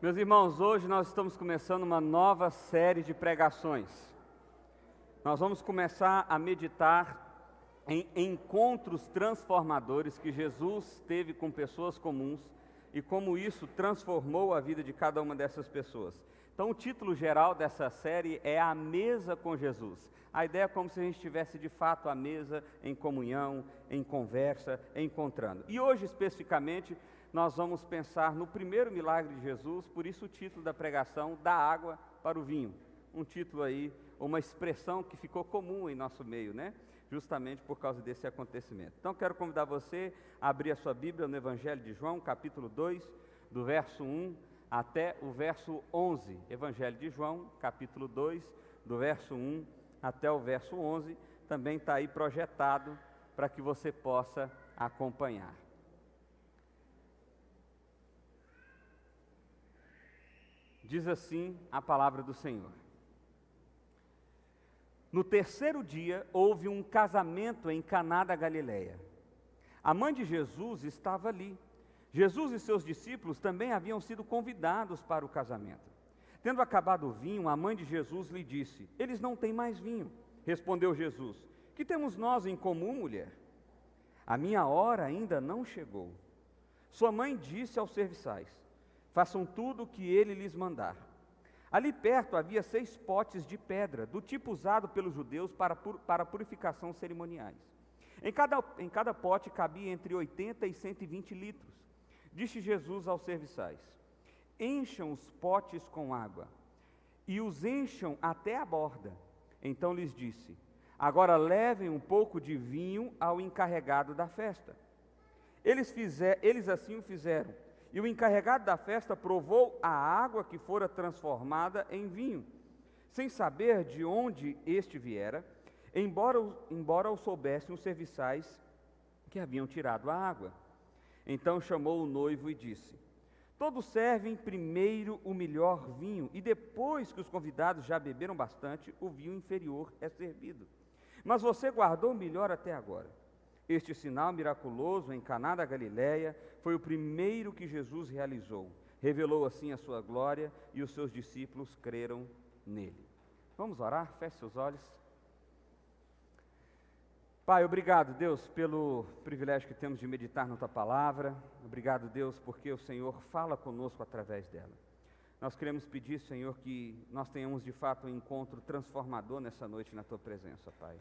Meus irmãos, hoje nós estamos começando uma nova série de pregações. Nós vamos começar a meditar em encontros transformadores que Jesus teve com pessoas comuns e como isso transformou a vida de cada uma dessas pessoas. Então, o título geral dessa série é A Mesa com Jesus. A ideia é como se a gente estivesse de fato à mesa, em comunhão, em conversa, encontrando. E hoje, especificamente, nós vamos pensar no primeiro milagre de Jesus, por isso o título da pregação, da água para o vinho. Um título aí, uma expressão que ficou comum em nosso meio, né? Justamente por causa desse acontecimento. Então, quero convidar você a abrir a sua Bíblia no Evangelho de João, capítulo 2, do verso 1 até o verso 11. Evangelho de João, capítulo 2, do verso 1 até o verso 11. Também está aí projetado para que você possa acompanhar. Diz assim a palavra do Senhor. No terceiro dia, houve um casamento em Caná da Galileia. A mãe de Jesus estava ali. Jesus e seus discípulos também haviam sido convidados para o casamento. Tendo acabado o vinho, a mãe de Jesus lhe disse: "Eles não têm mais vinho." Respondeu Jesus: "Que temos nós em comum, mulher? A minha hora ainda não chegou." Sua mãe disse aos serviçais: "Façam tudo o que ele lhes mandar." Ali perto havia 6 potes de pedra, do tipo usado pelos judeus para purificação cerimoniais. Em cada pote cabia entre 80 e 120 litros. Disse Jesus aos serviçais: "Encham os potes com água, e os encham até a borda." Então lhes disse: "Agora levem um pouco de vinho ao encarregado da festa." Eles assim o fizeram. E o encarregado da festa provou a água que fora transformada em vinho, sem saber de onde este viera, embora o soubessem os serviçais que haviam tirado a água. Então chamou o noivo e disse: "Todos servem primeiro o melhor vinho, e depois que os convidados já beberam bastante, o vinho inferior é servido. Mas você guardou o melhor até agora." Este sinal miraculoso em Caná da Galileia foi o primeiro que Jesus realizou. Revelou assim a sua glória e os seus discípulos creram nele. Vamos orar? Feche seus olhos. Pai, obrigado, Deus, pelo privilégio que temos de meditar na Tua Palavra. Obrigado, Deus, porque o Senhor fala conosco através dela. Nós queremos pedir, Senhor, que nós tenhamos de fato um encontro transformador nessa noite na Tua presença, Pai.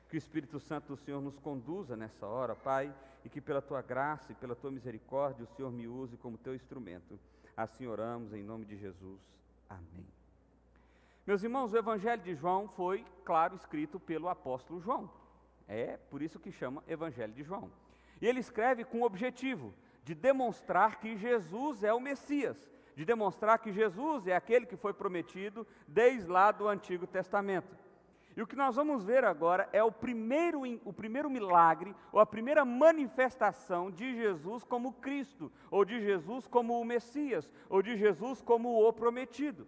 Que o Espírito Santo do Senhor nos conduza nessa hora, Pai, e que pela Tua graça e pela Tua misericórdia o Senhor me use como Teu instrumento. Assim oramos em nome de Jesus. Amém. Meus irmãos, o Evangelho de João foi, claro, escrito pelo apóstolo João. É por isso que chama Evangelho de João. E ele escreve com o objetivo de demonstrar que Jesus é o Messias, de demonstrar que Jesus é aquele que foi prometido desde lá do Antigo Testamento. E o que nós vamos ver agora é o primeiro milagre, ou a primeira manifestação de Jesus como Cristo, ou de Jesus como o Messias, ou de Jesus como o prometido.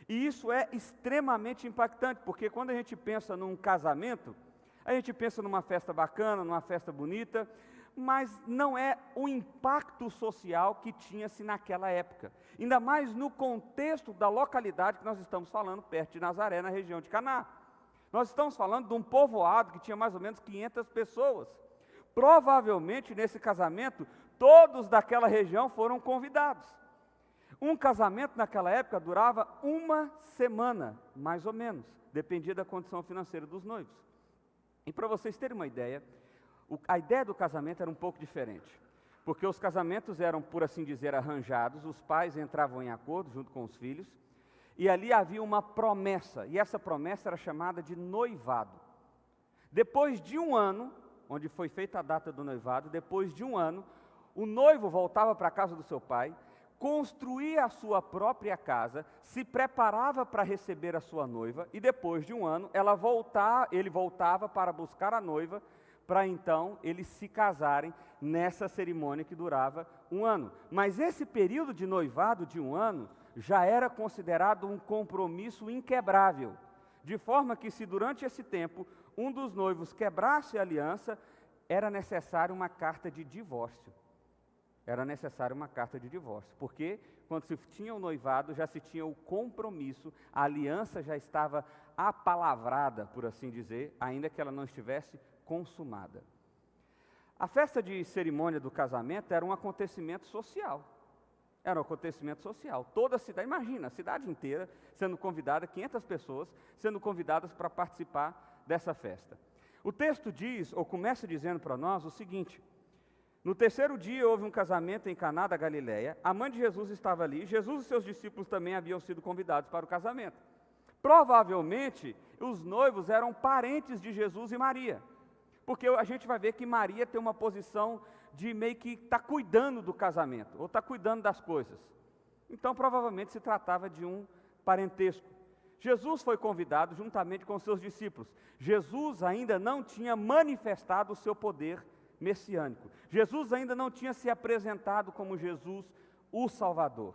E isso é extremamente impactante, porque quando a gente pensa num casamento, a gente pensa numa festa bacana, numa festa bonita, mas não é o impacto social que tinha-se naquela época. Ainda mais no contexto da localidade que nós estamos falando, perto de Nazaré, na região de Caná. Nós estamos falando de um povoado que tinha mais ou menos 500 pessoas. Provavelmente, nesse casamento, todos daquela região foram convidados. Um casamento naquela época durava 1 semana, mais ou menos, dependia da condição financeira dos noivos. E para vocês terem uma ideia, a ideia do casamento era um pouco diferente, porque os casamentos eram, por assim dizer, arranjados, os pais entravam em acordo junto com os filhos, e ali havia uma promessa, e essa promessa era chamada de noivado. Depois de 1 ano, onde foi feita a data do noivado, depois de 1 ano, o noivo voltava para a casa do seu pai, construía a sua própria casa, se preparava para receber a sua noiva, e depois de 1 ano, ele voltava para buscar a noiva, para então eles se casarem nessa cerimônia que durava 1 ano. Mas esse período de noivado de 1 ano, já era considerado um compromisso inquebrável, de forma que se durante esse tempo um dos noivos quebrasse a aliança, era necessária uma carta de divórcio. era necessária uma carta de divórcio, porque quando se tinha o noivado, já se tinha o compromisso, a aliança já estava apalavrada, por assim dizer, ainda que ela não estivesse consumada. A festa de cerimônia do casamento era um acontecimento social. Era um acontecimento social. Toda a cidade, imagina, a cidade inteira sendo convidada, 500 pessoas sendo convidadas para participar dessa festa. O texto diz, ou começa dizendo para nós o seguinte: no terceiro dia houve um casamento em Caná da Galileia, a mãe de Jesus estava ali, Jesus e seus discípulos também haviam sido convidados para o casamento. Provavelmente, os noivos eram parentes de Jesus e Maria, porque a gente vai ver que Maria tem uma posição de meio que está cuidando do casamento, ou está cuidando das coisas. Então, provavelmente se tratava de um parentesco. Jesus foi convidado juntamente com seus discípulos. Jesus ainda não tinha manifestado o seu poder messiânico. Jesus ainda não tinha se apresentado como Jesus, o Salvador.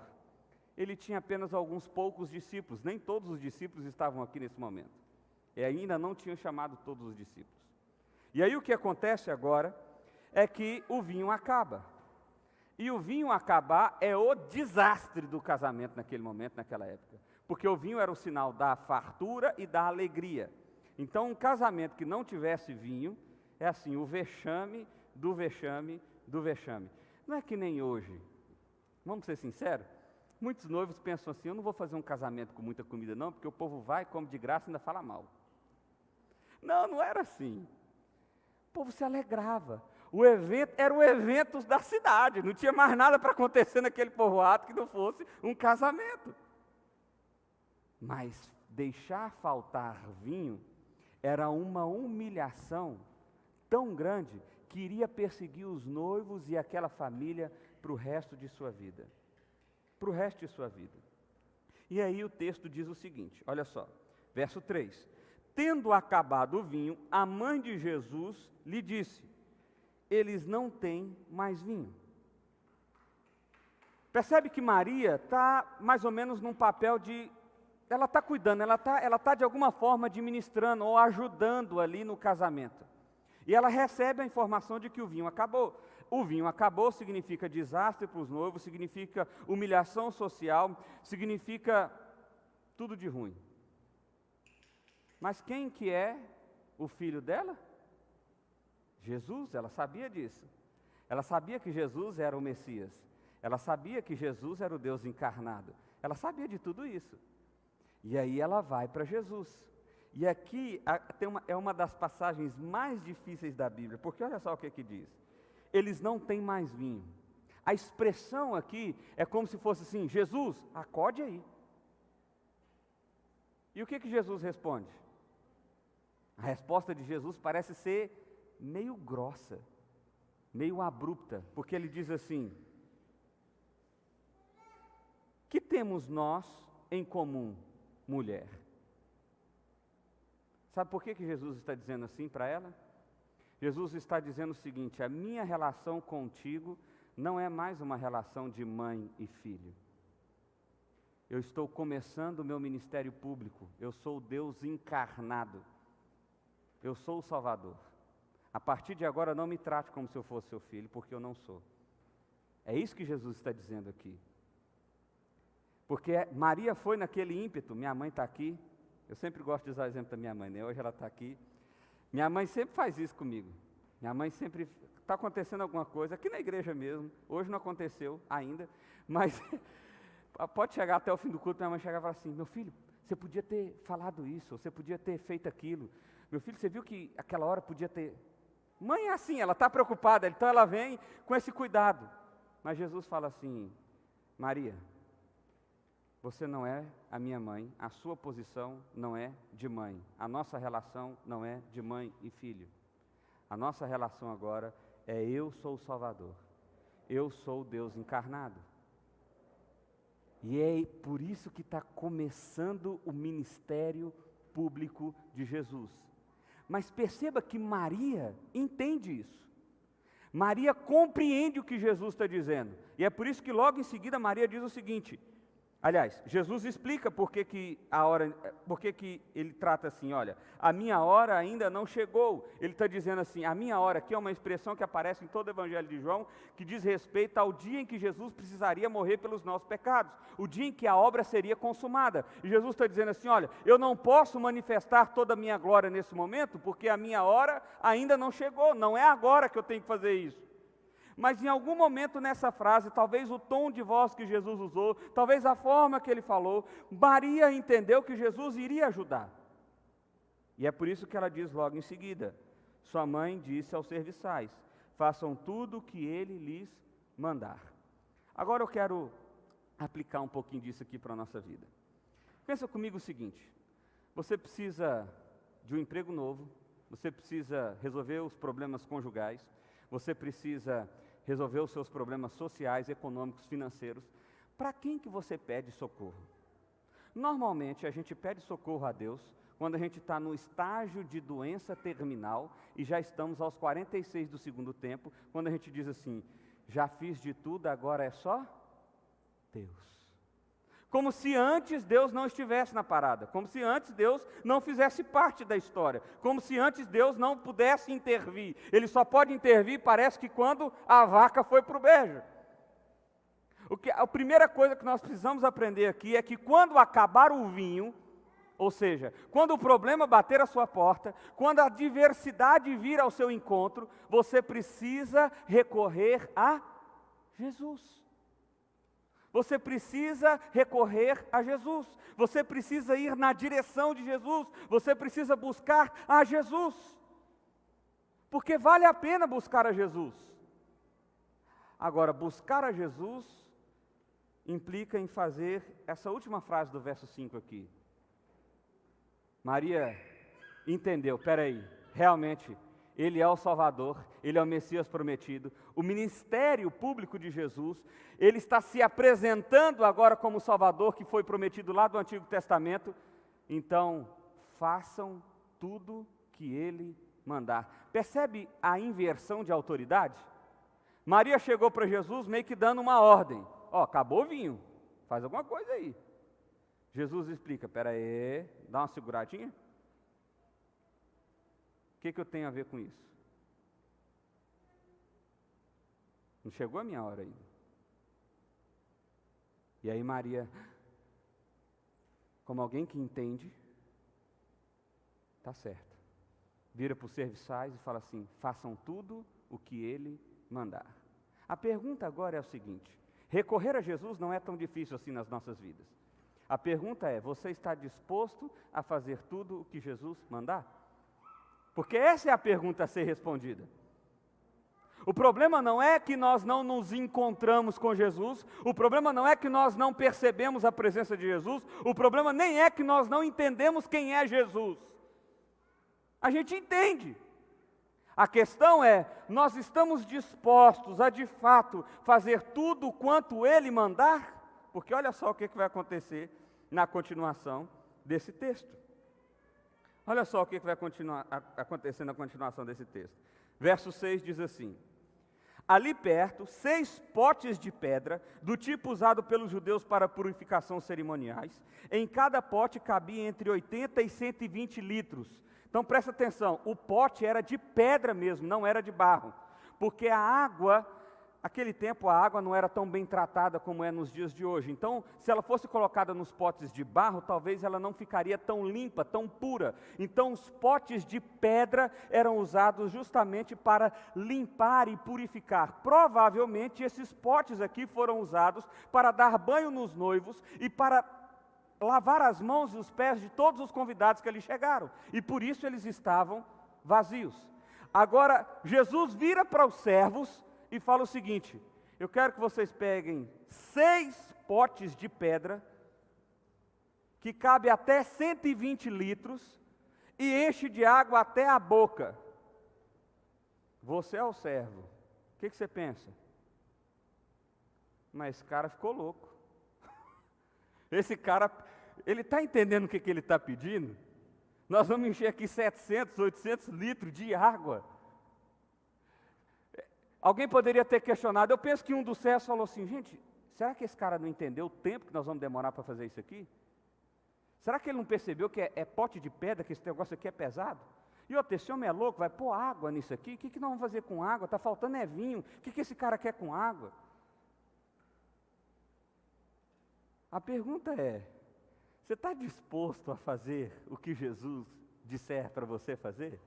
Ele tinha apenas alguns poucos discípulos, nem todos os discípulos estavam aqui nesse momento. E ainda não tinham chamado todos os discípulos. E aí o que acontece agora é que o vinho acaba. E o vinho acabar é o desastre do casamento naquele momento, naquela época. Porque o vinho era o sinal da fartura e da alegria. Então um casamento que não tivesse vinho, é assim, o vexame do vexame do vexame. Não é que nem hoje. Vamos ser sinceros? Muitos noivos pensam assim: eu não vou fazer um casamento com muita comida não, porque o povo vai, come de graça e ainda fala mal. Não, não era assim. O povo se alegrava. O evento era o evento da cidade. Não tinha mais nada para acontecer naquele povoado que não fosse um casamento. Mas deixar faltar vinho era uma humilhação tão grande que iria perseguir os noivos e aquela família para o resto de sua vida. Para o resto de sua vida. E aí o texto diz o seguinte, olha só, verso 3. Tendo acabado o vinho, a mãe de Jesus lhe disse: eles não têm mais vinho. Percebe que Maria está mais ou menos num papel de... ela está cuidando, ela está de alguma forma administrando ou ajudando ali no casamento. E ela recebe a informação de que o vinho acabou. O vinho acabou significa desastre para os noivos, significa humilhação social, significa tudo de ruim. Mas quem que é o filho dela? Jesus, ela sabia disso. Ela sabia que Jesus era o Messias. Ela sabia que Jesus era o Deus encarnado. Ela sabia de tudo isso. E aí ela vai para Jesus. E aqui é uma das passagens mais difíceis da Bíblia, porque olha só o que diz. Eles não têm mais vinho. A expressão aqui é como se fosse assim: Jesus, acode aí. E o que Jesus responde? A resposta de Jesus parece ser meio grossa, meio abrupta, porque ele diz assim: que temos nós em comum, mulher? Sabe por que Jesus está dizendo assim para ela? Jesus está dizendo o seguinte: a minha relação contigo não é mais uma relação de mãe e filho. Eu estou começando o meu ministério público, eu sou o Deus encarnado, eu sou o Salvador. A partir de agora não me trate como se eu fosse seu filho, porque eu não sou. É isso que Jesus está dizendo aqui. Porque Maria foi naquele ímpeto, minha mãe está aqui, eu sempre gosto de usar o exemplo da minha mãe, né? Hoje ela está aqui. Minha mãe sempre faz isso comigo. Minha mãe sempre, está acontecendo alguma coisa, aqui na igreja mesmo, hoje não aconteceu ainda, mas pode chegar até o fim do culto, minha mãe chega e fala assim: meu filho, você podia ter falado isso, você podia ter feito aquilo. Meu filho, você viu que aquela hora podia ter... Mãe é assim, ela está preocupada, então ela vem com esse cuidado. Mas Jesus fala assim: Maria, você não é a minha mãe, a sua posição não é de mãe, a nossa relação não é de mãe e filho. A nossa relação agora é: eu sou o Salvador, eu sou o Deus encarnado. E é por isso que está começando o ministério público de Jesus. Mas perceba que Maria entende isso. Maria compreende o que Jesus está dizendo. E é por isso que logo em seguida Maria diz o seguinte: Aliás, Jesus explica por que ele trata assim, olha, a minha hora ainda não chegou. Ele está dizendo assim, a minha hora aqui é uma expressão que aparece em todo o Evangelho de João, que diz respeito ao dia em que Jesus precisaria morrer pelos nossos pecados, o dia em que a obra seria consumada. E Jesus está dizendo assim, olha, eu não posso manifestar toda a minha glória nesse momento, porque a minha hora ainda não chegou, não é agora que eu tenho que fazer isso. Mas em algum momento nessa frase, talvez o tom de voz que Jesus usou, talvez a forma que ele falou, Maria entendeu que Jesus iria ajudar. E é por isso que ela diz logo em seguida, sua mãe disse aos serviçais, façam tudo o que ele lhes mandar. Agora eu quero aplicar um pouquinho disso aqui para a nossa vida. Pensa comigo o seguinte, você precisa de um emprego novo, você precisa resolver os problemas conjugais, você precisa resolver os seus problemas sociais, econômicos, financeiros. Para quem que você pede socorro? Normalmente a gente pede socorro a Deus quando a gente está no estágio de doença terminal e já estamos aos 46 do segundo tempo, quando a gente diz assim, já fiz de tudo, agora é só Deus. Como se antes Deus não estivesse na parada, como se antes Deus não fizesse parte da história, como se antes Deus não pudesse intervir. Ele só pode intervir, parece que quando a vaca foi para o brejo. A primeira coisa que nós precisamos aprender aqui é que quando acabar o vinho, ou seja, quando o problema bater a sua porta, quando a adversidade vir ao seu encontro, você precisa recorrer a Jesus. Você precisa recorrer a Jesus, você precisa ir na direção de Jesus, você precisa buscar a Jesus, porque vale a pena buscar a Jesus. Agora, buscar a Jesus implica em fazer essa última frase do verso 5 aqui. Maria entendeu, peraí, realmente, Ele é o Salvador, Ele é o Messias prometido, o ministério público de Jesus, Ele está se apresentando agora como o Salvador que foi prometido lá do Antigo Testamento, então façam tudo que Ele mandar. Percebe a inversão de autoridade? Maria chegou para Jesus meio que dando uma ordem, acabou o vinho, faz alguma coisa aí. Jesus explica, peraí, dá uma seguradinha. O que eu tenho a ver com isso? Não chegou a minha hora ainda. E aí Maria, como alguém que entende, está certo. Vira para os serviçais e fala assim, façam tudo o que Ele mandar. A pergunta agora é o seguinte, recorrer a Jesus não é tão difícil assim nas nossas vidas. A pergunta é, você está disposto a fazer tudo o que Jesus mandar? Porque essa é a pergunta a ser respondida. O problema não é que nós não nos encontramos com Jesus, o problema não é que nós não percebemos a presença de Jesus, o problema nem é que nós não entendemos quem é Jesus. A gente entende. A questão é, nós estamos dispostos a de fato fazer tudo quanto Ele mandar? Porque olha só o que vai acontecer na continuação desse texto. Olha só o que vai continuar acontecendo na continuação desse texto. Verso 6 diz assim, ali perto, 6 potes de pedra, do tipo usado pelos judeus para purificação cerimoniais, em cada pote cabia entre 80 e 120 litros. Então presta atenção, o pote era de pedra mesmo, não era de barro, porque a água, naquele tempo a água não era tão bem tratada como é nos dias de hoje. Então, se ela fosse colocada nos potes de barro, talvez ela não ficaria tão limpa, tão pura. Então, os potes de pedra eram usados justamente para limpar e purificar. Provavelmente, esses potes aqui foram usados para dar banho nos noivos e para lavar as mãos e os pés de todos os convidados que ali chegaram. E por isso eles estavam vazios. Agora, Jesus vira para os servos e fala o seguinte, eu quero que vocês peguem 6 potes de pedra, que cabe até 120 litros, e enche de água até a boca. Você é o servo. O que você pensa? Mas esse cara ficou louco. Esse cara, ele está entendendo o que ele está pedindo? Nós vamos encher aqui 700, 800 litros de água. Alguém poderia ter questionado, eu penso que um dos servos falou assim, gente, será que esse cara não entendeu o tempo que nós vamos demorar para fazer isso aqui? Será que ele não percebeu que é pote de pedra, que esse negócio aqui é pesado? E outra, esse homem é louco, vai pôr água nisso aqui? O que nós vamos fazer com água? Está faltando vinho. O que esse cara quer com água? A pergunta é, você está disposto a fazer o que Jesus disser para você fazer?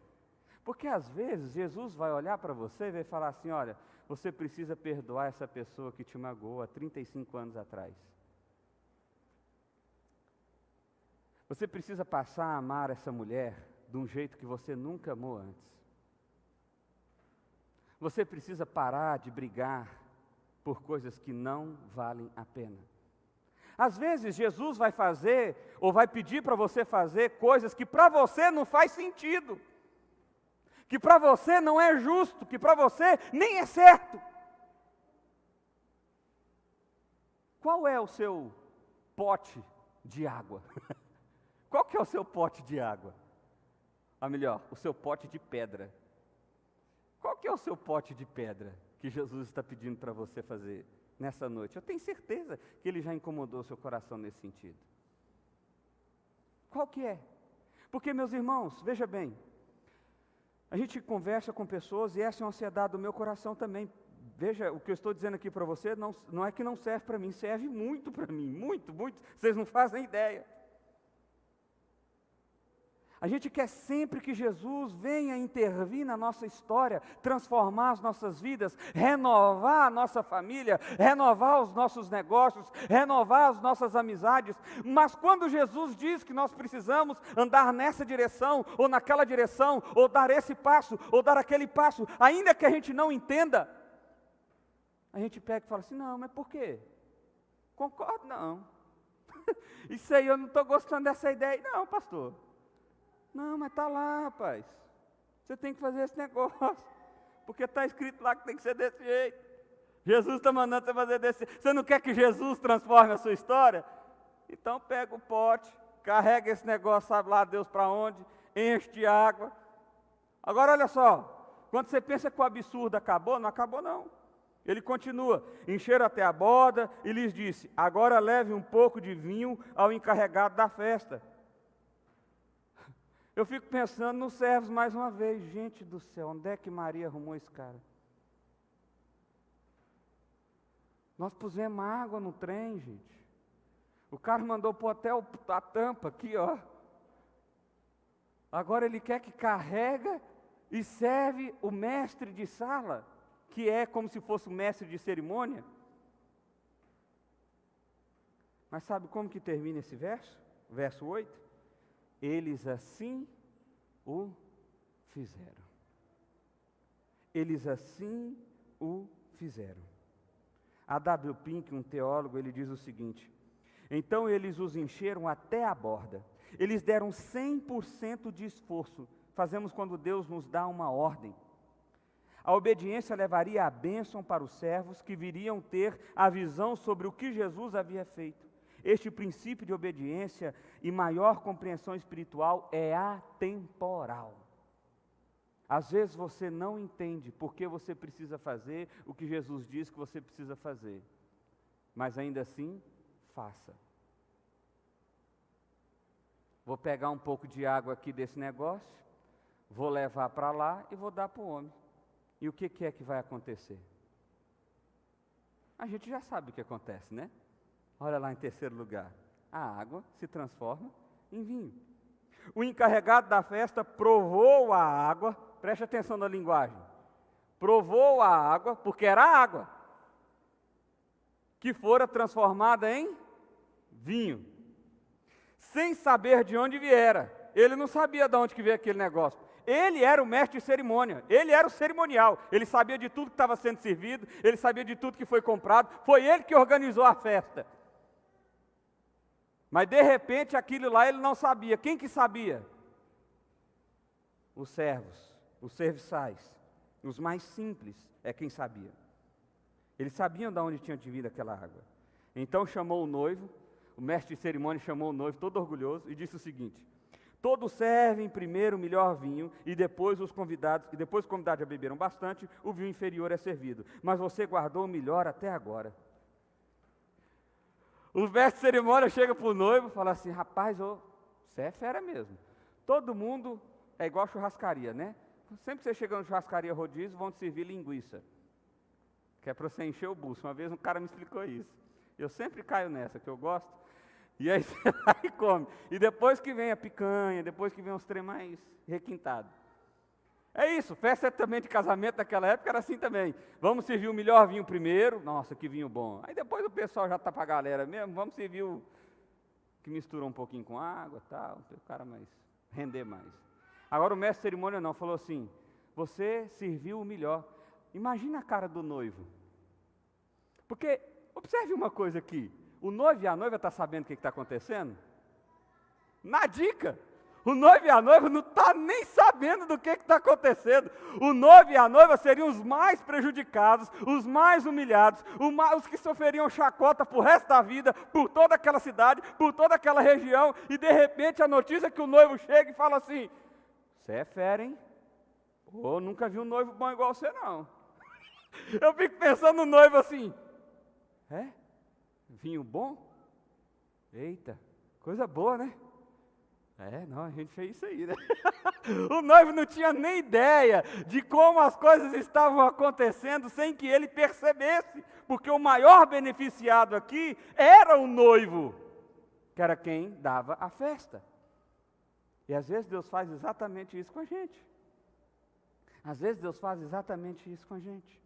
Porque às vezes Jesus vai olhar para você e vai falar assim, olha, você precisa perdoar essa pessoa que te magoou há 35 anos atrás. Você precisa passar a amar essa mulher de um jeito que você nunca amou antes. Você precisa parar de brigar por coisas que não valem a pena. Às vezes Jesus vai fazer ou vai pedir para você fazer coisas que para você não faz sentido, que para você não é justo, que para você nem é certo. Qual é o seu pote de água? Qual que é o seu pote de água? Ou melhor, o seu pote de pedra. Qual que é o seu pote de pedra que Jesus está pedindo para você fazer nessa noite? Eu tenho certeza que Ele já incomodou o seu coração nesse sentido. Qual que é? Porque, meus irmãos, veja bem, a gente conversa com pessoas e essa é uma ansiedade do meu coração também. Veja, o que eu estou dizendo aqui para você não é que não serve para mim, serve muito para mim, muito, vocês não fazem ideia. A gente quer sempre que Jesus venha intervir na nossa história, transformar as nossas vidas, renovar a nossa família, renovar os nossos negócios, renovar as nossas amizades. Mas quando Jesus diz que nós precisamos andar nessa direção, ou naquela direção, ou dar esse passo, ou dar aquele passo, ainda que a gente não entenda, a gente pega e fala assim, não, mas por quê? Concordo, não. Isso aí eu não estou gostando dessa ideia, não, pastor. Não, mas está lá, rapaz. Você tem que fazer esse negócio. Porque está escrito lá que tem que ser desse jeito. Jesus está mandando você fazer desse jeito. Você não quer que Jesus transforme a sua história? Então pega o pote, carrega esse negócio, sabe lá Deus para onde, enche de água. Agora olha só, quando você pensa que o absurdo acabou, não acabou não. Ele continua, encheram até a borda e lhes disse, agora leve um pouco de vinho ao encarregado da festa. Eu fico pensando nos servos mais uma vez. Gente do céu, onde é que Maria arrumou esse cara? Nós pusemos água no trem, gente. O cara mandou pôr até a tampa aqui, ó. Agora ele quer que carrega e serve o mestre de sala, que é como se fosse o mestre de cerimônia. Mas sabe como que termina esse verso? Verso 8. Eles assim o fizeram. Eles assim o fizeram. A W. Pink, um teólogo, ele diz o seguinte, então eles os encheram até a borda. Eles deram 100% de esforço. Fazemos quando Deus nos dá uma ordem. A obediência levaria a bênção para os servos que viriam ter a visão sobre o que Jesus havia feito. Este princípio de obediência e maior compreensão espiritual é atemporal. Às vezes você não entende porque você precisa fazer o que Jesus diz que você precisa fazer. Mas ainda assim, faça. Vou pegar um pouco de água aqui desse negócio, vou levar para lá e vou dar para o homem. E o que é que vai acontecer? A gente já sabe o que acontece, né? Olha lá em terceiro lugar, a água se transforma em vinho. O encarregado da festa provou a água, preste atenção na linguagem, provou a água, porque era água, que fora transformada em vinho, sem saber de onde viera. Ele não sabia de onde que veio aquele negócio. Ele era o mestre de cerimônia, ele era o cerimonial, ele sabia de tudo que estava sendo servido, ele sabia de tudo que foi comprado, foi ele que organizou a festa. Mas de repente aquilo lá ele não sabia. Quem que sabia? Os servos, os serviçais, os mais simples é quem sabia. Eles sabiam de onde tinha vindo aquela água. Então chamou o noivo, o mestre de cerimônia chamou o noivo todo orgulhoso e disse o seguinte, todos servem primeiro o melhor vinho e depois os convidados já beberam bastante, o vinho inferior é servido. Mas você guardou o melhor até agora. O mestre de cerimônia chega para o noivo e fala assim: rapaz, você é fera mesmo. Todo mundo é igual churrascaria, né? Sempre que você chega no churrascaria rodízio, vão te servir linguiça, que é para você encher o bucho. Uma vez um cara me explicou isso. Eu sempre caio nessa, que eu gosto. E aí você vai e come. E depois que vem a picanha, depois que vem os trem mais requintados. É isso, festa também de casamento naquela época era assim também. Vamos servir o melhor vinho primeiro. Nossa, que vinho bom. Aí depois o pessoal já está para a galera mesmo. Vamos servir o que misturou um pouquinho com água, tal, para o cara mais render mais. Agora o mestre de cerimônia não, falou assim: você serviu o melhor. Imagina a cara do noivo. Porque, observe uma coisa aqui. O noivo e a noiva estão sabendo o que está acontecendo? Na dica. O noivo e a noiva não estão nem sabendo do que está acontecendo. O noivo e a noiva seriam os mais prejudicados, os mais humilhados, os que sofreriam chacota por resto da vida, por toda aquela cidade, por toda aquela região, e de repente a notícia é que o noivo chega e fala assim: você é fera, hein? Oh, nunca vi um noivo bom igual você, não. Eu fico pensando no noivo assim: é? Vinho bom? Eita, coisa boa, né? Não, a gente fez isso aí, né? O noivo não tinha nem ideia de como as coisas estavam acontecendo sem que ele percebesse, porque o maior beneficiado aqui era o noivo, que era quem dava a festa. E às vezes Deus faz exatamente isso com a gente. Às vezes Deus faz exatamente isso com a gente.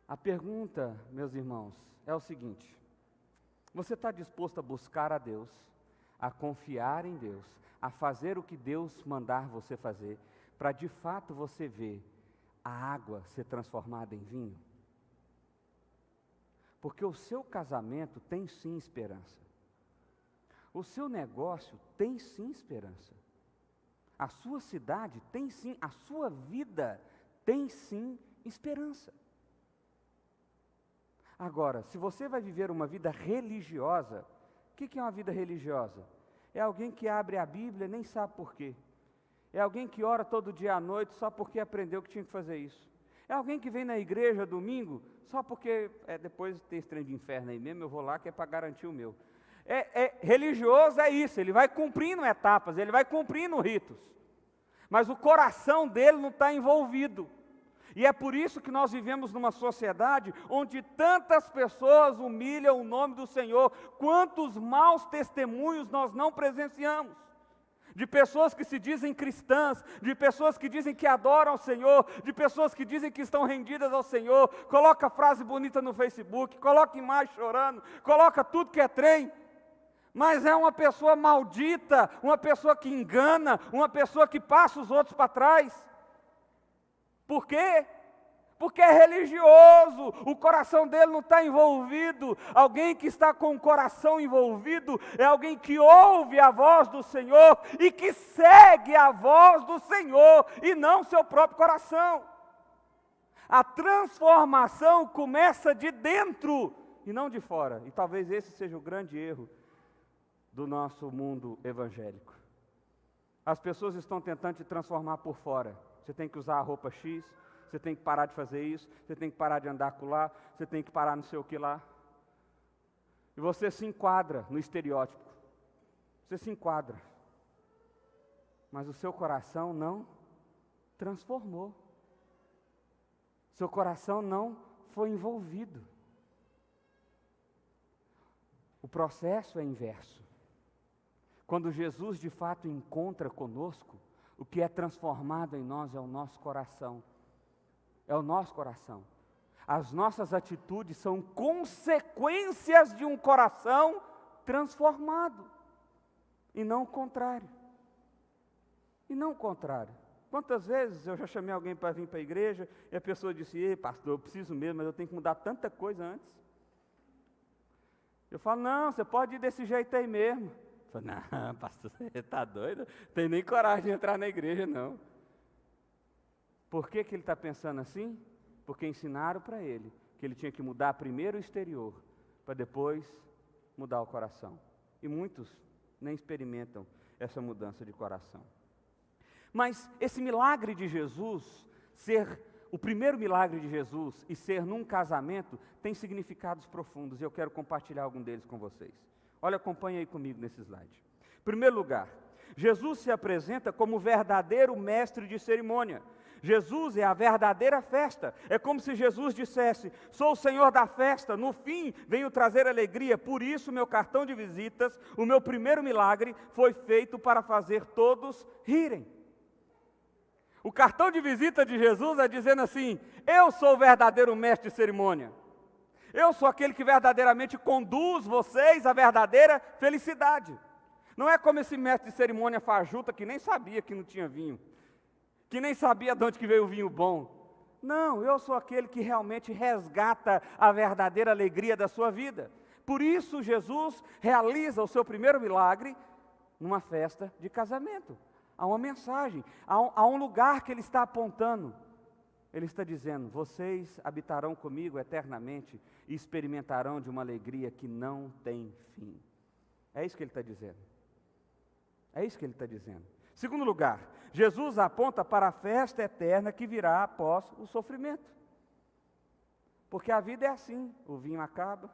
A pergunta, meus irmãos, é o seguinte: você está disposto a buscar a Deus, a confiar em Deus, a fazer o que Deus mandar você fazer, para de fato você ver a água ser transformada em vinho? Porque o seu casamento tem sim esperança. O seu negócio tem sim esperança. A sua cidade tem sim, a sua vida tem sim esperança. Agora, se você vai viver uma vida religiosa, o que é uma vida religiosa? É alguém que abre a Bíblia e nem sabe por quê. É alguém que ora todo dia à noite só porque aprendeu que tinha que fazer isso. É alguém que vem na igreja domingo só porque, depois tem esse trem de inferno aí mesmo, eu vou lá que é para garantir o meu. Religioso é isso, ele vai cumprindo etapas, ele vai cumprindo ritos. Mas o coração dele não está envolvido. E é por isso que nós vivemos numa sociedade onde tantas pessoas humilham o nome do Senhor. Quantos maus testemunhos nós não presenciamos? De pessoas que se dizem cristãs, de pessoas que dizem que adoram ao Senhor, de pessoas que dizem que estão rendidas ao Senhor, coloca frase bonita no Facebook, coloca imagem chorando, coloca tudo que é trem, mas é uma pessoa maldita, uma pessoa que engana, uma pessoa que passa os outros para trás. Por quê? Porque é religioso, o coração dele não está envolvido. Alguém que está com o coração envolvido é alguém que ouve a voz do Senhor e que segue a voz do Senhor e não seu próprio coração. A transformação começa de dentro e não de fora. E talvez esse seja o grande erro do nosso mundo evangélico. As pessoas estão tentando te transformar por fora. Você tem que usar a roupa X, você tem que parar de fazer isso, você tem que parar de andar com lá, você tem que parar não sei o que lá. E você se enquadra no estereótipo. Você se enquadra. Mas o seu coração não transformou. Seu coração não foi envolvido. O processo é inverso. Quando Jesus de fato encontra conosco, o que é transformado em nós é o nosso coração. É o nosso coração. As nossas atitudes são consequências de um coração transformado. E não o contrário. E não o contrário. Quantas vezes eu já chamei alguém para vir para a igreja e a pessoa disse: ei, pastor, eu preciso mesmo, mas eu tenho que mudar tanta coisa antes. Eu falo: não, você pode ir desse jeito aí mesmo. Eu falo: não, pastor, você está doido? Não tem nem coragem de entrar na igreja, não. Por que ele está pensando assim? Porque ensinaram para ele que ele tinha que mudar primeiro o exterior, para depois mudar o coração. E muitos nem experimentam essa mudança de coração. Mas esse milagre de Jesus ser o primeiro milagre de Jesus e ser num casamento tem significados profundos, e eu quero compartilhar algum deles com vocês. Olha, acompanha aí comigo nesse slide. Em primeiro lugar, Jesus se apresenta como verdadeiro mestre de cerimônia. Jesus é a verdadeira festa. É como se Jesus dissesse: sou o Senhor da festa, no fim venho trazer alegria, por isso meu cartão de visitas, o meu primeiro milagre foi feito para fazer todos rirem. O cartão de visita de Jesus é dizendo assim: eu sou o verdadeiro mestre de cerimônia. Eu sou aquele que verdadeiramente conduz vocês à verdadeira felicidade. Não é como esse mestre de cerimônia fajuta que nem sabia que não tinha vinho, que nem sabia de onde que veio o vinho bom. Não, eu sou aquele que realmente resgata a verdadeira alegria da sua vida. Por isso Jesus realiza o seu primeiro milagre numa festa de casamento. Há uma mensagem, há um lugar que ele está apontando. Ele está dizendo: vocês habitarão comigo eternamente e experimentarão de uma alegria que não tem fim. É isso que ele está dizendo. É isso que ele está dizendo. Segundo lugar, Jesus aponta para a festa eterna que virá após o sofrimento. Porque a vida é assim, o vinho acaba,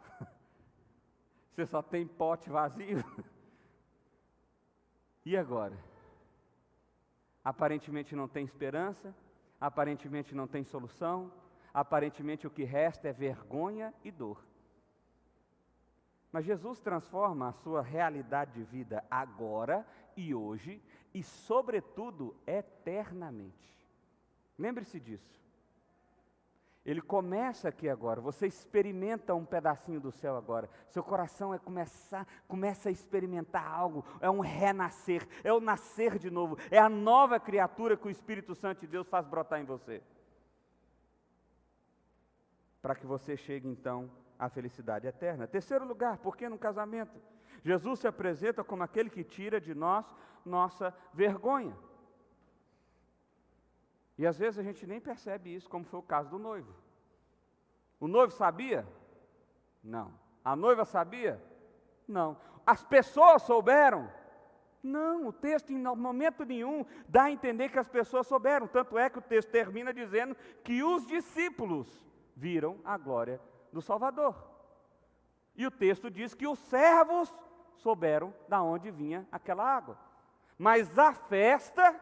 você só tem pote vazio. E agora? Aparentemente não tem esperança, aparentemente não tem solução, aparentemente o que resta é vergonha e dor. Mas Jesus transforma a sua realidade de vida agora e hoje, e sobretudo eternamente. Lembre-se disso. Ele começa aqui agora, você experimenta um pedacinho do céu agora. Seu coração começa a experimentar algo, é um renascer, é o nascer de novo, é a nova criatura que o Espírito Santo de Deus faz brotar em você. Para que você chegue então à felicidade eterna. Terceiro lugar, por que no casamento? Jesus se apresenta como aquele que tira de nós nossa vergonha. E às vezes a gente nem percebe isso, como foi o caso do noivo. O noivo sabia? Não. A noiva sabia? Não. As pessoas souberam? Não. O texto em momento nenhum dá a entender que as pessoas souberam. Tanto é que o texto termina dizendo que os discípulos viram a glória do Salvador. E o texto diz que os servos souberam de onde vinha aquela água. Mas a festa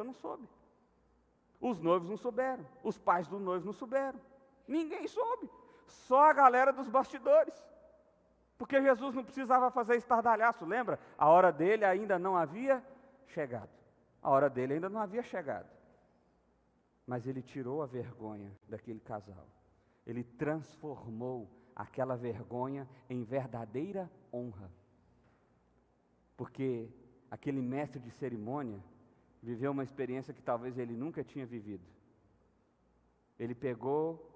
não soube. Os noivos não souberam, os pais do noivo não souberam, ninguém soube, só a galera dos bastidores. Porque Jesus não precisava fazer estardalhaço, lembra? A hora dele ainda não havia chegado. A hora dele ainda não havia chegado. Mas ele tirou a vergonha daquele casal. Ele transformou aquela vergonha em verdadeira honra. Porque aquele mestre de cerimônia viveu uma experiência que talvez ele nunca tinha vivido. Ele pegou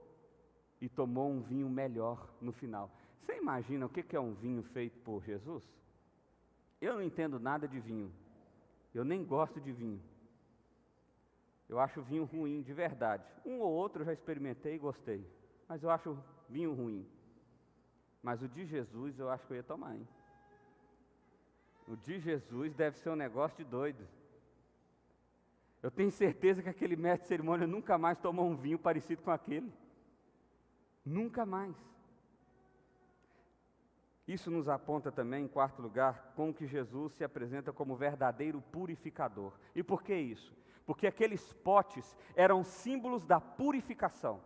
e tomou um vinho melhor no final. Você imagina o que é um vinho feito por Jesus? Eu não entendo nada de vinho. Eu nem gosto de vinho. Eu acho vinho ruim, de verdade. Um ou outro eu já experimentei e gostei. Mas eu acho vinho ruim. Mas o de Jesus eu acho que eu ia tomar, hein? O de Jesus deve ser um negócio de doido. Eu tenho certeza que aquele mestre de cerimônia nunca mais tomou um vinho parecido com aquele. Nunca mais. Isso nos aponta também, em quarto lugar, como que Jesus se apresenta como verdadeiro purificador. E por que isso? Porque aqueles potes eram símbolos da purificação.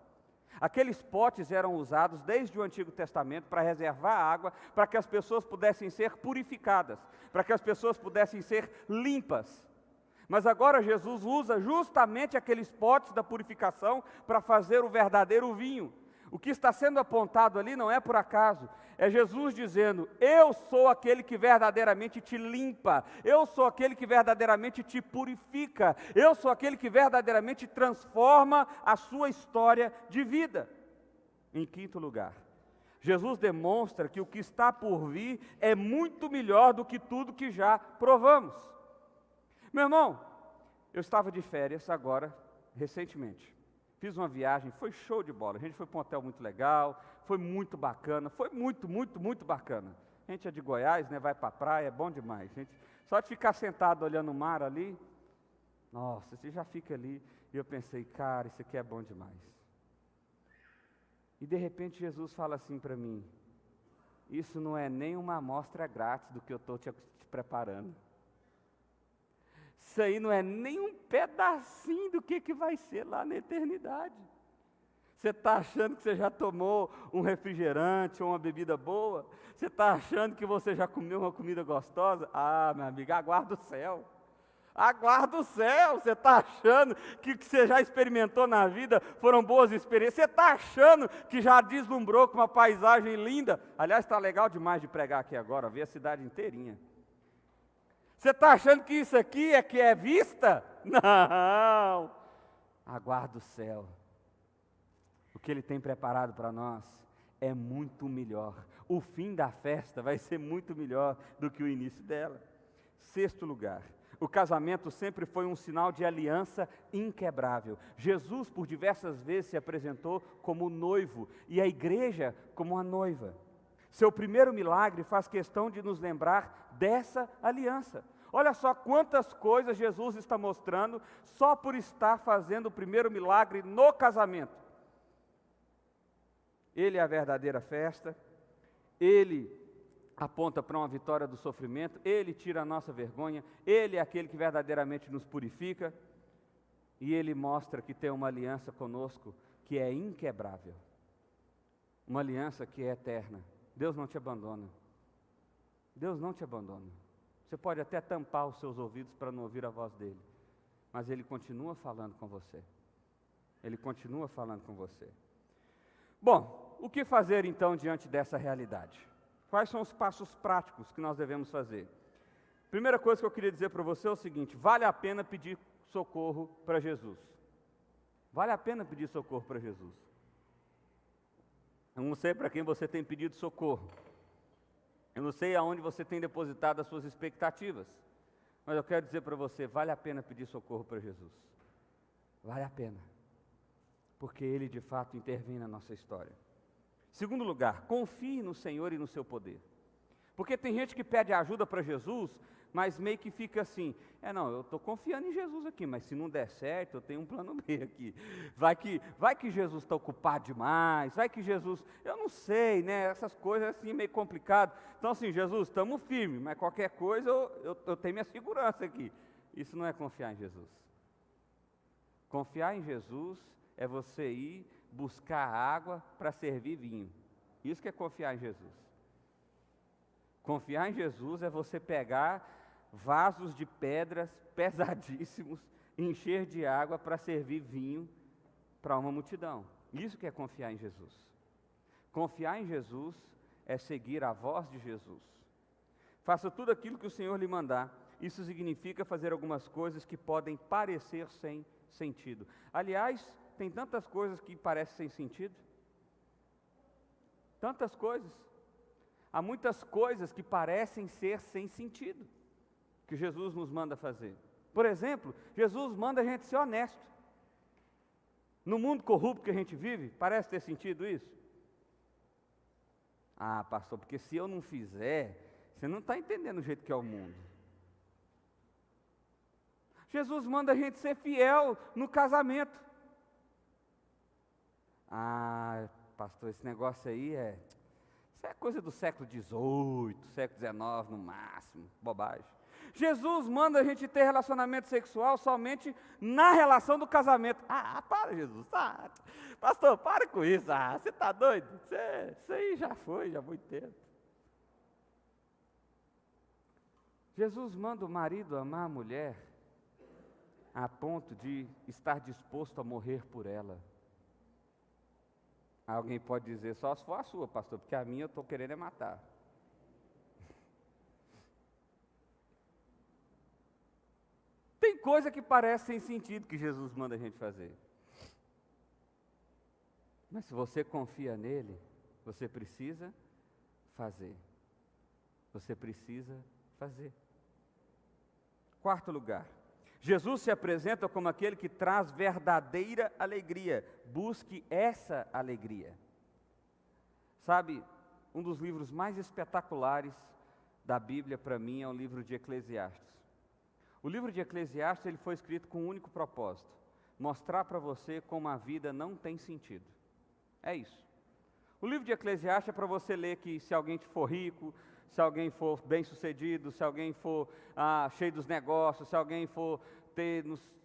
Aqueles potes eram usados desde o Antigo Testamento para reservar água, para que as pessoas pudessem ser purificadas, para que as pessoas pudessem ser limpas. Mas agora Jesus usa justamente aqueles potes da purificação para fazer o verdadeiro vinho. O que está sendo apontado ali não é por acaso, é Jesus dizendo: eu sou aquele que verdadeiramente te limpa, eu sou aquele que verdadeiramente te purifica, eu sou aquele que verdadeiramente transforma a sua história de vida. Em quinto lugar, Jesus demonstra que o que está por vir é muito melhor do que tudo que já provamos. Meu irmão, eu estava de férias agora, recentemente. Fiz uma viagem, foi show de bola. A gente foi para um hotel muito legal, foi muito bacana, foi muito bacana. A gente é de Goiás, né, vai para a praia, é bom demais. Só de ficar sentado olhando o mar ali, nossa, você já fica ali. E eu pensei, cara, isso aqui é bom demais. E de repente Jesus fala assim para mim: isso não é nem uma amostra grátis do que eu estou te preparando. Isso aí não é nem um pedacinho do que vai ser lá na eternidade. Você está achando que você já tomou um refrigerante ou uma bebida boa? Você está achando que você já comeu uma comida gostosa? Ah, meu amigo, aguarda o céu. Aguarda o céu. Você está achando que o que você já experimentou na vida foram boas experiências? Você está achando que já deslumbrou com uma paisagem linda? Aliás, está legal demais de pregar aqui agora, ver a cidade inteirinha. Você está achando que isso aqui é que é vista? Não. Aguarda o céu. O que Ele tem preparado para nós é muito melhor. O fim da festa vai ser muito melhor do que o início dela. Sexto lugar, o casamento sempre foi um sinal de aliança inquebrável. Jesus, por diversas vezes, se apresentou como noivo e a igreja como a noiva. Seu primeiro milagre faz questão de nos lembrar dessa aliança. Olha só quantas coisas Jesus está mostrando só por estar fazendo o primeiro milagre no casamento. Ele é a verdadeira festa, Ele aponta para uma vitória do sofrimento, Ele tira a nossa vergonha, Ele é aquele que verdadeiramente nos purifica, e Ele mostra que tem uma aliança conosco que é inquebrável, uma aliança que é eterna. Deus não te abandona, Deus não te abandona. Você pode até tampar os seus ouvidos para não ouvir a voz dEle, mas Ele continua falando com você, Ele continua falando com você. Bom, o que fazer então diante dessa realidade? Quais são os passos práticos que nós devemos fazer? Primeira coisa que eu queria dizer para você é o seguinte: vale a pena pedir socorro para Jesus. Vale a pena pedir socorro para Jesus. Eu não sei para quem você tem pedido socorro. Eu não sei aonde você tem depositado as suas expectativas. Mas eu quero dizer para você, vale a pena pedir socorro para Jesus. Vale a pena. Porque Ele de fato intervém na nossa história. Segundo lugar, confie no Senhor e no seu poder. Porque tem gente que pede ajuda para Jesus, mas meio que fica assim: não, eu estou confiando em Jesus aqui, mas se não der certo, eu tenho um plano B aqui. Vai que Jesus está ocupado demais, vai que Jesus, eu não sei, né, essas coisas assim meio complicado. Então assim, Jesus, estamos firmes, mas qualquer coisa eu tenho minha segurança aqui. Isso não é confiar em Jesus. Confiar em Jesus é você ir buscar água para servir vinho. Isso que é confiar em Jesus. Confiar em Jesus é você pegar vasos de pedras pesadíssimos, encher de água para servir vinho para uma multidão. Isso que é confiar em Jesus. Confiar em Jesus é seguir a voz de Jesus. Faça tudo aquilo que o Senhor lhe mandar. Isso significa fazer algumas coisas que podem parecer sem sentido. Aliás, tem tantas coisas que parecem sem sentido. Tantas coisas. Há muitas coisas que parecem ser sem sentido, que Jesus nos manda fazer. Por exemplo, Jesus manda a gente ser honesto. No mundo corrupto que a gente vive, parece ter sentido isso? Ah, pastor, porque se eu não fizer, você não está entendendo o jeito que é o mundo. Jesus manda a gente ser fiel no casamento. Ah, pastor, esse negócio aí isso é coisa do século XVIII, século XIX no máximo, bobagem. Jesus manda a gente ter relacionamento sexual somente na relação do casamento. Ah, para, Jesus. Ah, pastor, para com isso. Ah, você está doido? Isso aí já foi, há muito tempo. Jesus manda o marido amar a mulher a ponto de estar disposto a morrer por ela. Alguém pode dizer, só se for a sua, pastor, porque a minha eu estou querendo é matar. Tem coisa que parece sem sentido que Jesus manda a gente fazer. Mas se você confia nele, você precisa fazer. Você precisa fazer. Quarto lugar, Jesus se apresenta como aquele que traz verdadeira alegria. Busque essa alegria. Sabe, um dos livros mais espetaculares da Bíblia para mim é o livro de Eclesiastes. O livro de Eclesiastes ele foi escrito com um único propósito: mostrar para você como a vida não tem sentido. É isso. O livro de Eclesiastes é para você ler que se alguém for rico, se alguém for bem-sucedido, se alguém for cheio dos negócios, se alguém for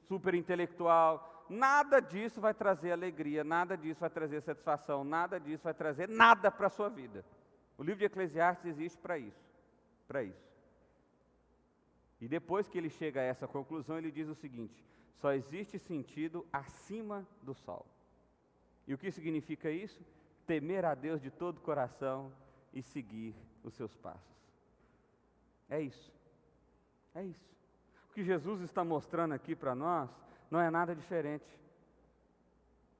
super intelectual, nada disso vai trazer alegria, nada disso vai trazer satisfação, nada disso vai trazer nada para a sua vida. O livro de Eclesiastes existe para isso, para isso. E depois que ele chega a essa conclusão, ele diz o seguinte: só existe sentido acima do sol. E o que significa isso? Temer a Deus de todo o coração e seguir os seus passos. É isso. É isso. O que Jesus está mostrando aqui para nós não é nada diferente.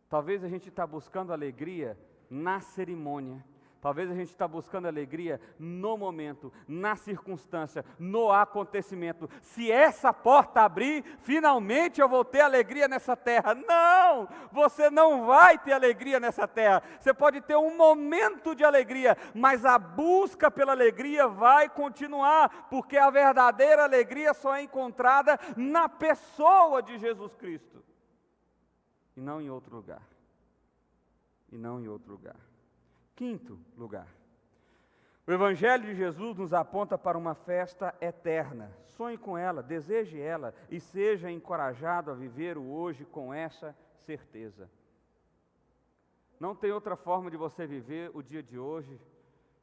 Talvez a gente está buscando alegria na cerimônia. Talvez a gente está buscando alegria no momento, na circunstância, no acontecimento. Se essa porta abrir, finalmente eu vou ter alegria nessa terra. Não! Você não vai ter alegria nessa terra. Você pode ter um momento de alegria, mas a busca pela alegria vai continuar, porque a verdadeira alegria só é encontrada na pessoa de Jesus Cristo. E não em outro lugar. E não em outro lugar. Quinto lugar, o Evangelho de Jesus nos aponta para uma festa eterna. Sonhe com ela, deseje ela e seja encorajado a viver o hoje com essa certeza. Não tem outra forma de você viver o dia de hoje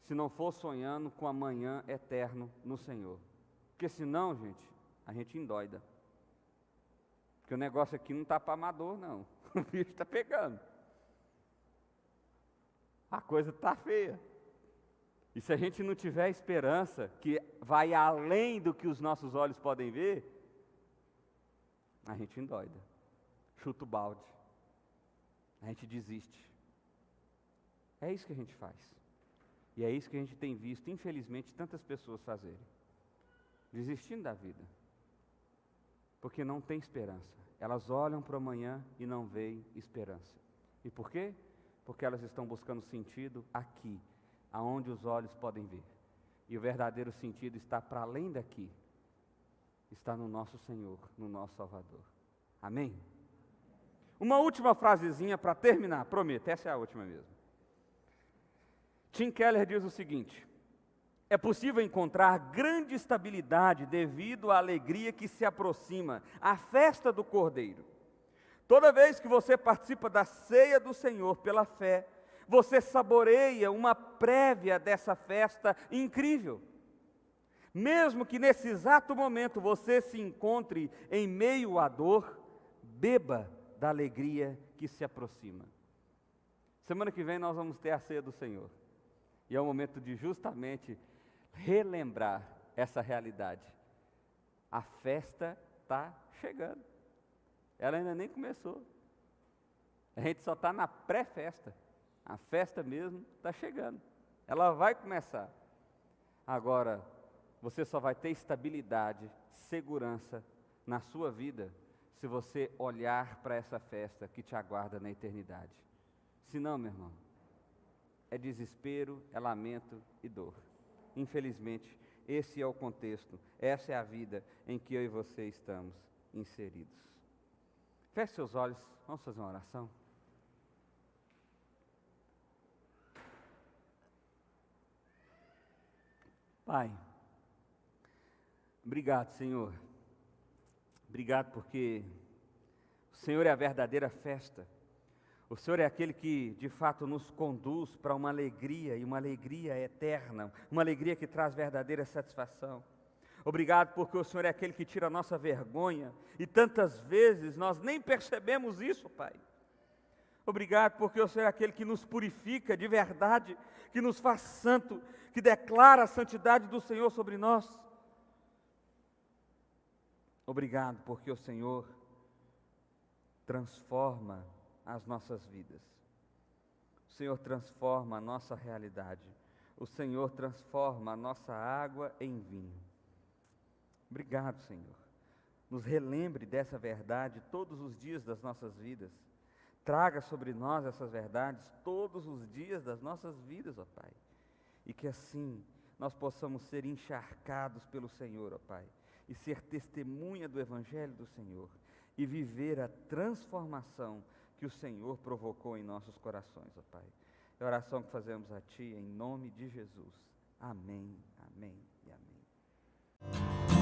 se não for sonhando com amanhã eterno no Senhor. Porque senão, gente, a gente endoida. Porque o negócio aqui não está para amador, não. O bicho está pegando. A coisa está feia. E se a gente não tiver esperança, que vai além do que os nossos olhos podem ver, a gente endoida, chuta o balde, a gente desiste. É isso que a gente faz. E é isso que a gente tem visto, infelizmente, tantas pessoas fazerem. Desistindo da vida. Porque não tem esperança. Elas olham para o amanhã e não veem esperança. E por quê? Porque elas estão buscando sentido aqui, aonde os olhos podem ver. E o verdadeiro sentido está para além daqui. Está no nosso Senhor, no nosso Salvador. Amém? Uma última frasezinha para terminar, prometo, essa é a última mesmo. Tim Keller diz o seguinte: é possível encontrar grande estabilidade devido à alegria que se aproxima, a festa do Cordeiro. Toda vez que você participa da ceia do Senhor pela fé, você saboreia uma prévia dessa festa incrível. Mesmo que nesse exato momento você se encontre em meio à dor, beba da alegria que se aproxima. Semana que vem nós vamos ter a ceia do Senhor. E é o momento de justamente relembrar essa realidade. A festa está chegando. Ela ainda nem começou. A gente só está na pré-festa. A festa mesmo está chegando. Ela vai começar. Agora, você só vai ter estabilidade, segurança na sua vida se você olhar para essa festa que te aguarda na eternidade. Se não, meu irmão, é desespero, é lamento e dor. Infelizmente, esse é o contexto, essa é a vida em que eu e você estamos inseridos. Feche seus olhos, vamos fazer uma oração. Pai, obrigado, Senhor. Obrigado porque o Senhor é a verdadeira festa. O Senhor é aquele que, de fato, nos conduz para uma alegria, e uma alegria eterna, uma alegria que traz verdadeira satisfação. Obrigado porque o Senhor é aquele que tira a nossa vergonha, e tantas vezes nós nem percebemos isso, Pai. Obrigado porque o Senhor é aquele que nos purifica de verdade, que nos faz santo, que declara a santidade do Senhor sobre nós. Obrigado porque o Senhor transforma as nossas vidas. O Senhor transforma a nossa realidade. O Senhor transforma a nossa água em vinho. Obrigado, Senhor. Nos relembre dessa verdade todos os dias das nossas vidas. Traga sobre nós essas verdades todos os dias das nossas vidas, ó Pai. E que assim nós possamos ser encharcados pelo Senhor, ó Pai. E ser testemunha do Evangelho do Senhor. e viver a transformação que o Senhor provocou em nossos corações, ó Pai. É a oração que fazemos a Ti, em nome de Jesus. Amém, amém e amém.